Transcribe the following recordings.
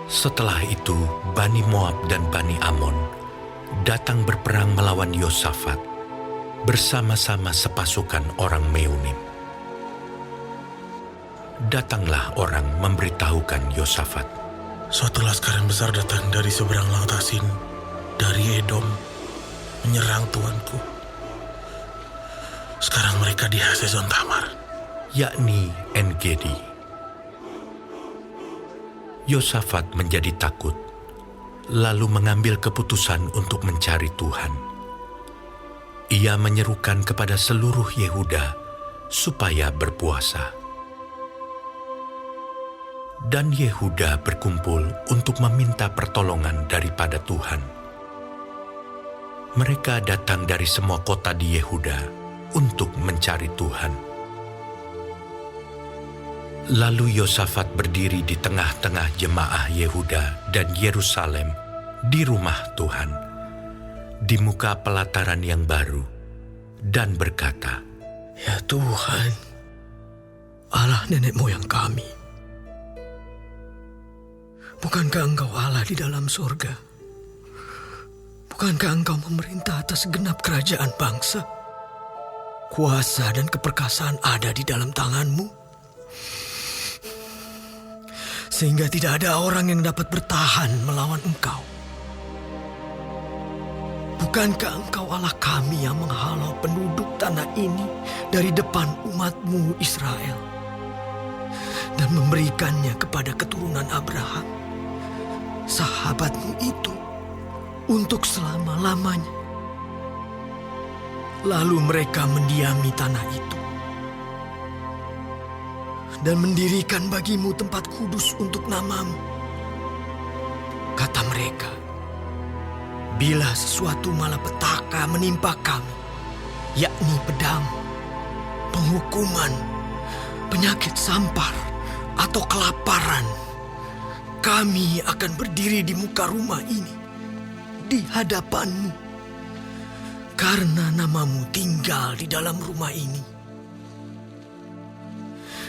Setelah itu, Bani Moab dan Bani Amon datang berperang melawan Yosafat bersama-sama sepasukan orang Meunim. Datanglah orang memberitahukan Yosafat, "Suatu laskar yang besar datang dari seberang laut Asin, dari Edom, menyerang tuanku. Sekarang mereka di Hazezon Tamar," yakni En-Gedi. Yosafat menjadi takut, lalu mengambil keputusan untuk mencari Tuhan. Ia menyerukan kepada seluruh Yehuda supaya berpuasa. Dan Yehuda berkumpul untuk meminta pertolongan daripada Tuhan. Mereka datang dari semua kota di Yehuda untuk mencari Tuhan. Lalu Yosafat berdiri di tengah-tengah jemaah Yehuda dan Yerusalem di rumah Tuhan, di muka pelataran yang baru, dan berkata, "Ya Tuhan, Allah nenek moyang kami, bukankah Engkau Allah di dalam surga? Bukankah Engkau memerintah atas segenap kerajaan bangsa? Kuasa dan keperkasaan ada di dalam tangan-Mu, sehingga tidak ada orang yang dapat bertahan melawan Engkau. Bukankah Engkau Allah kami yang menghalau penduduk tanah ini dari depan umat-Mu Israel dan memberikannya kepada keturunan Abraham, sahabat-Mu itu, untuk selama-lamanya? Lalu mereka mendiami tanah itu dan mendirikan bagimu tempat kudus untuk nama-Mu. Kata mereka, bila sesuatu malapetaka menimpa kami, yakni pedang, penghukuman, penyakit sampar, atau kelaparan, kami akan berdiri di muka rumah ini, di hadapan-Mu, karena nama-Mu tinggal di dalam rumah ini.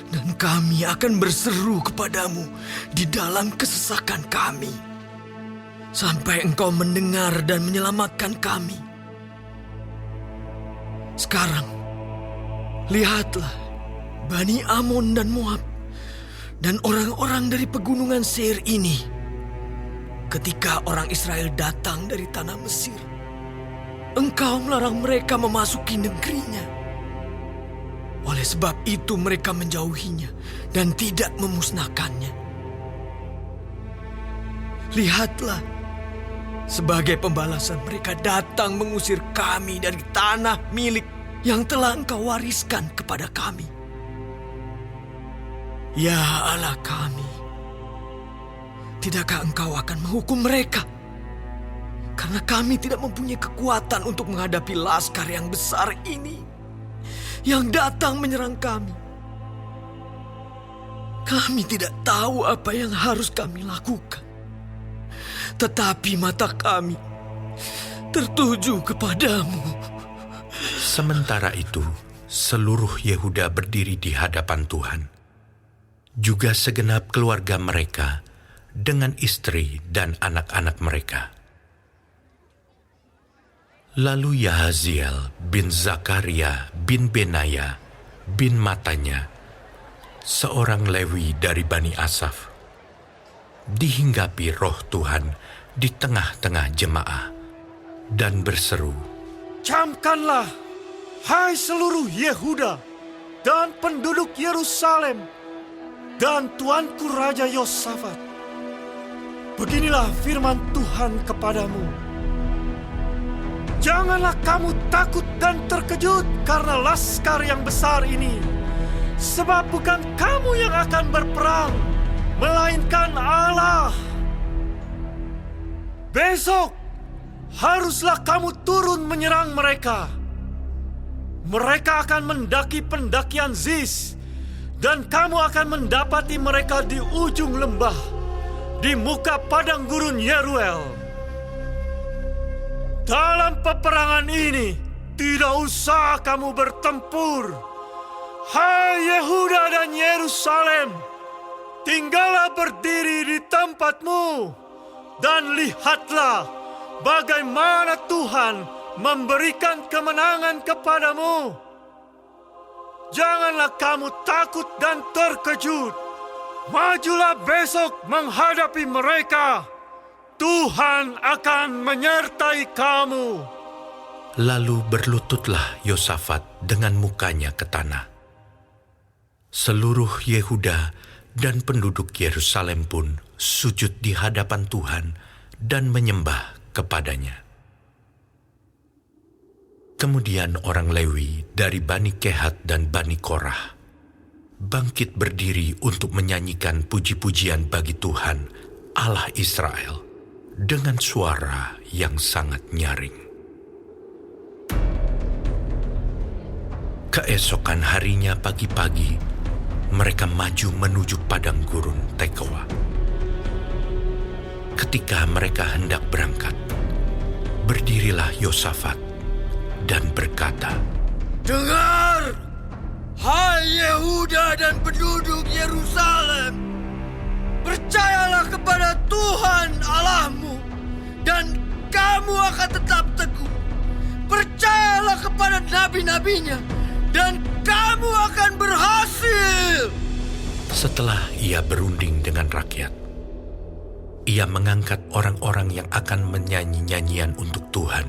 Dan kami akan berseru kepadamu di dalam kesesakan kami, sampai Engkau mendengar dan menyelamatkan kami. Sekarang, lihatlah Bani Amon dan Moab dan orang-orang dari pegunungan Seir ini. Ketika orang Israel datang dari tanah Mesir, Engkau melarang mereka memasuki negerinya. Oleh sebab itu mereka menjauhinya dan tidak memusnahkannya. Lihatlah, sebagai pembalasan mereka datang mengusir kami dari tanah milik yang telah Engkau wariskan kepada kami. Ya Allah kami, tidakkah Engkau akan menghukum mereka? Karena kami tidak mempunyai kekuatan untuk menghadapi laskar yang besar ini yang datang menyerang kami. Kami tidak tahu apa yang harus kami lakukan, tetapi mata kami tertuju kepadamu." Sementara itu, seluruh Yehuda berdiri di hadapan Tuhan, juga segenap keluarga mereka dengan istri dan anak-anak mereka. Lalu Yahaziel bin Zakaria bin Benaya bin Matanya, seorang Lewi dari Bani Asaf, dihinggapi roh Tuhan di tengah-tengah jemaah dan berseru, "Camkanlah, hai seluruh Yehuda dan penduduk Yerusalem dan tuanku Raja Yosafat. Beginilah firman Tuhan kepadamu. Janganlah kamu takut dan terkejut karena laskar yang besar ini, sebab bukan kamu yang akan berperang, melainkan Allah. Besok haruslah kamu turun menyerang mereka. Mereka akan mendaki pendakian Ziz, dan kamu akan mendapati mereka di ujung lembah, di muka padang gurun Yeruel. Dalam peperangan ini, tidak usah kamu bertempur. Hai Yehuda dan Yerusalem, tinggallah berdiri di tempatmu dan lihatlah bagaimana Tuhan memberikan kemenangan kepadamu. Janganlah kamu takut dan terkejut. Majulah besok menghadapi mereka. Tuhan akan menyertai kamu. Lalu berlututlah Yosafat dengan mukanya ke tanah. Seluruh Yehuda dan penduduk Yerusalem pun sujud di hadapan Tuhan dan menyembah kepadanya. Kemudian orang Lewi dari Bani Kehat dan Bani Korah bangkit berdiri untuk menyanyikan puji-pujian bagi Tuhan Allah Israel dengan suara yang sangat nyaring. Keesokan harinya pagi-pagi, mereka maju menuju padang gurun Tekoa. Ketika mereka hendak berangkat, berdirilah Yosafat dan berkata, Dengar, hai Yehuda dan penduduk Yerusalem, percayalah kepada Tuhan Allahmu, dan kamu akan tetap teguh. Percayalah kepada nabi-nabinya, dan kamu akan berhasil. Setelah ia berunding dengan rakyat, ia mengangkat orang-orang yang akan menyanyi nyanyian untuk Tuhan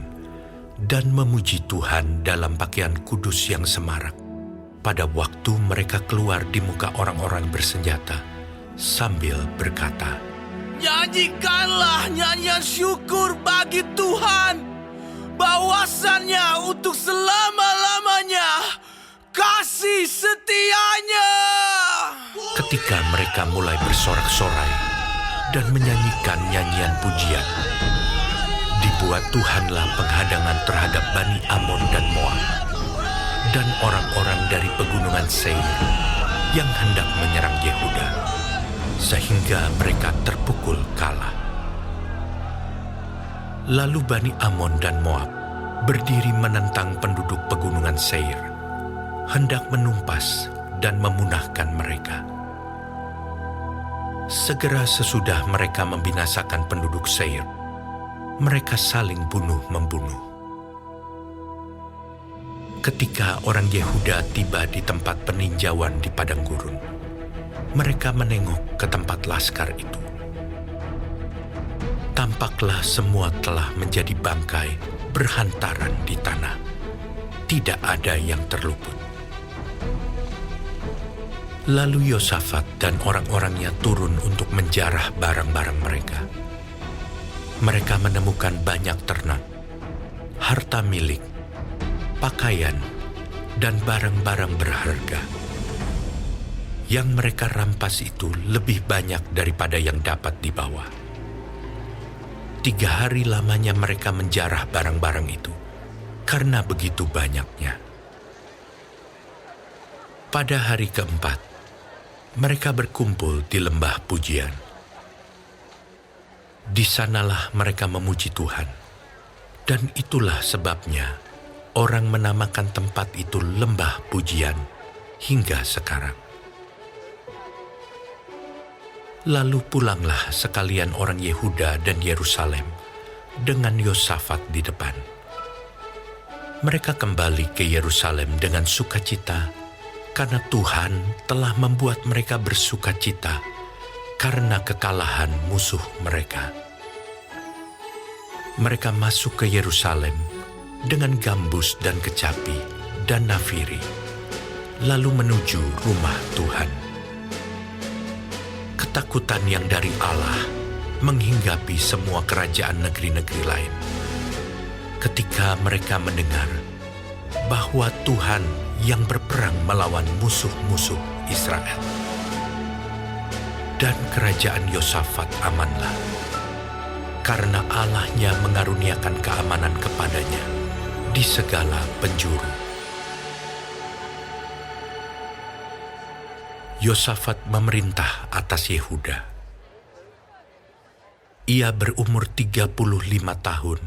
dan memuji Tuhan dalam pakaian kudus yang semarak pada waktu mereka keluar di muka orang-orang bersenjata sambil berkata, Nyanyikanlah nyanyian syukur bagi Tuhan, bahwasannya untuk selama-lamanya kasih setianya. Ketika mereka mulai bersorak-sorai dan menyanyikan nyanyian pujian, dibuat Tuhanlah penghadangan terhadap Bani Amon dan Moab dan orang-orang dari pegunungan Seir yang hendak menyerang Yehuda, sehingga mereka terpukul kalah. Lalu Bani Amon dan Moab berdiri menentang penduduk pegunungan Seir, hendak menumpas dan memunahkan mereka. Segera sesudah mereka membinasakan penduduk Seir, mereka saling bunuh-membunuh. Ketika orang Yehuda tiba di tempat peninjauan di padang gurun, mereka menengok ke tempat laskar itu. Tampaklah semua telah menjadi bangkai berhantaran di tanah. Tidak ada yang terluput. Lalu Yosafat dan orang-orangnya turun untuk menjarah barang-barang mereka. Mereka menemukan banyak ternak, harta milik, pakaian, dan barang-barang berharga. Yang mereka rampas itu lebih banyak daripada yang dapat dibawa. 3 hari lamanya mereka menjarah barang-barang itu, karena begitu banyaknya. Pada hari keempat, mereka berkumpul di lembah pujian. Di sanalah mereka memuji Tuhan, dan itulah sebabnya orang menamakan tempat itu lembah pujian hingga sekarang. Lalu pulanglah sekalian orang Yehuda dan Yerusalem dengan Yosafat di depan. Mereka kembali ke Yerusalem dengan sukacita, karena Tuhan telah membuat mereka bersukacita karena kekalahan musuh mereka. Mereka masuk ke Yerusalem dengan gambus dan kecapi dan nafiri, lalu menuju rumah Tuhan. Ketakutan yang dari Allah menghinggapi semua kerajaan negeri-negeri lain ketika mereka mendengar bahwa Tuhan yang berperang melawan musuh-musuh Israel. Dan kerajaan Yosafat amanlah, karena Allah-Nya mengaruniakan keamanan kepadanya di segala penjuru. Yosafat memerintah atas Yehuda. Ia berumur 35 tahun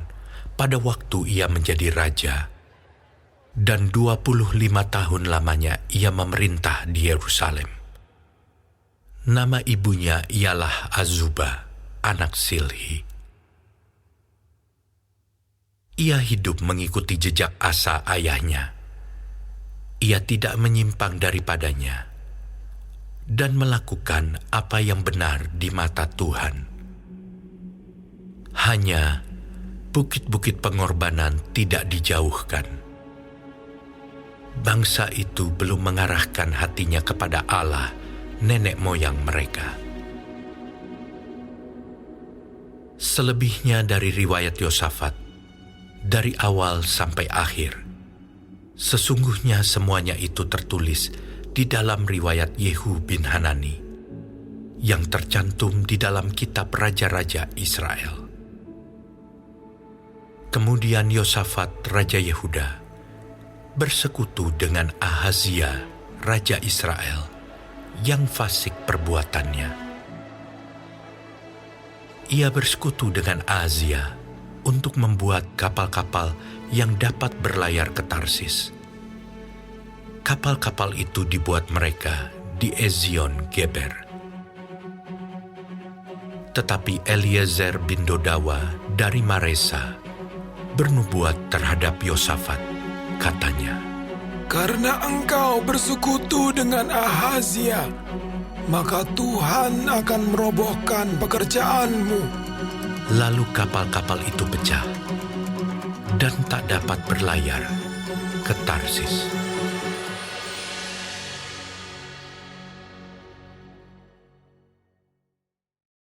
pada waktu ia menjadi raja, dan 25 tahun lamanya ia memerintah di Yerusalem. Nama ibunya ialah Azubah, anak Silhi. Ia hidup mengikuti jejak Asa ayahnya. Ia tidak menyimpang daripadanya dan melakukan apa yang benar di mata Tuhan. Hanya bukit-bukit pengorbanan tidak dijauhkan. Bangsa itu belum mengarahkan hatinya kepada Allah, nenek moyang mereka. Selebihnya dari riwayat Yosafat, dari awal sampai akhir, sesungguhnya semuanya itu tertulis di dalam riwayat Yehu bin Hanani, yang tercantum di dalam kitab Raja-Raja Israel. Kemudian Yosafat, Raja Yehuda, bersekutu dengan Ahazia, Raja Israel, yang fasik perbuatannya. Ia bersekutu dengan Ahazia untuk membuat kapal-kapal yang dapat berlayar ke Tarsis. Kapal-kapal itu dibuat mereka di Ezion Geber. Tetapi Eliezer bin Dodawa dari Maresa bernubuat terhadap Yosafat, katanya, "Karena engkau bersekutu dengan Ahazia, maka Tuhan akan merobohkan pekerjaanmu." Lalu kapal-kapal itu pecah dan tak dapat berlayar ke Tarsis.